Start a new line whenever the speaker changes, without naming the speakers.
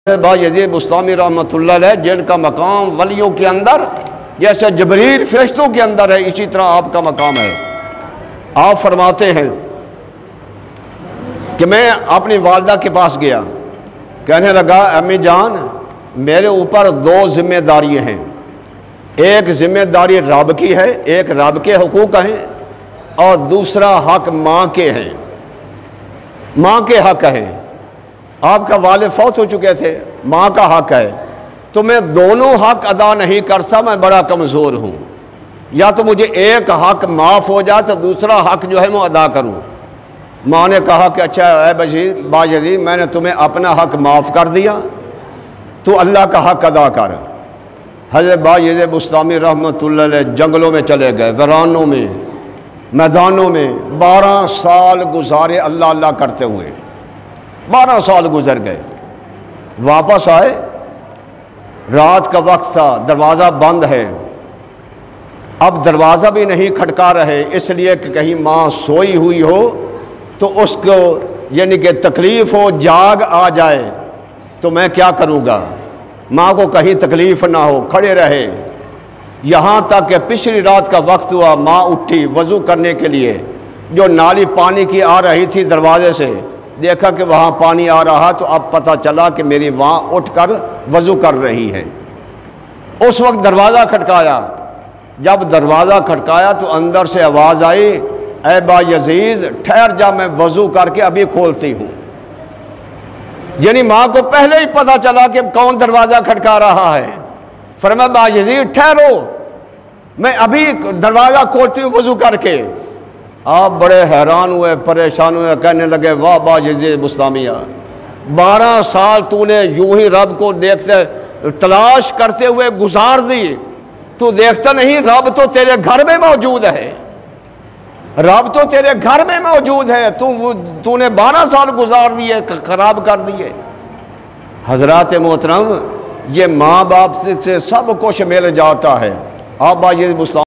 बायजीद बुस्तामी रहमतुल्लाह अलैह, जिनका मकाम वलियों के अंदर जैसे जबरील फरिश्तों के अंदर है, इसी तरह आपका मकाम है। आप फरमाते हैं कि मैं अपनी वालदा के पास गया, कहने लगा अम्मी जान मेरे ऊपर दो जिम्मेदारियां हैं, एक जिम्मेदारी रब की है, एक रब के हुकूक हैं और दूसरा हक माँ के हैं, माँ के हक हैं। आपका वालिद फौत हो चुके थे, माँ का हक है, तो मैं दोनों हक अदा नहीं करता, मैं बड़ा कमज़ोर हूँ। या तो मुझे एक हक माफ़ हो जाए तो दूसरा हक जो है मैं अदा करूँ। माँ ने कहा कि अच्छा है बायजीद, मैंने तुम्हें अपना हक माफ़ कर दिया, तो अल्लाह का हक अदा कर। हज़रत बायजीद बुस्तामी रहमतुल्लाह अलैह जंगलों में चले गए, वीरानों में, मैदानों में 12 साल गुजारे अल्लाह अल्लाह करते हुए। 12 साल गुजर गए, वापस आए, रात का वक्त था, दरवाज़ा बंद है। अब दरवाज़ा भी नहीं खटका रहे, इसलिए कि कहीं माँ सोई हुई हो तो उसको यानी कि तकलीफ़ हो, जाग आ जाए तो मैं क्या करूँगा, माँ को कहीं तकलीफ़ ना हो, खड़े रहे। यहाँ तक कि पिछली रात का वक्त हुआ, माँ उठी वज़ू करने के लिए, जो नाली पानी की आ रही थी दरवाजे से, देखा कि वहाँ पानी आ रहा, तो अब पता चला कि मेरी माँ उठकर वज़ू कर रही है। उस वक्त दरवाज़ा खटकाया, जब दरवाज़ा खटकाया तो अंदर से आवाज़ आई, ऐ बायजीद ठहर जा, मैं वज़ू करके अभी खोलती हूँ। यानी माँ को पहले ही पता चला कि कौन दरवाज़ा खटका रहा है। फरमाया बायजीद ठहरो, मैं अभी दरवाज़ा खोलती हूँ वज़ू करके। आप बड़े हैरान हुए, परेशान हुए, कहने लगे वाह बायजीद बुस्तामिया, 12 साल तूने यूं ही रब को देखते तलाश करते हुए गुजार दी, तू देखता नहीं रब तो तेरे घर में मौजूद है, रब तो तेरे घर में मौजूद है, तूने 12 साल गुजार दिए, खराब कर दिए। हजरात मोहतरम, ये माँ बाप से सब कुछ मिल जाता है। आप बायजीद बुस्तामी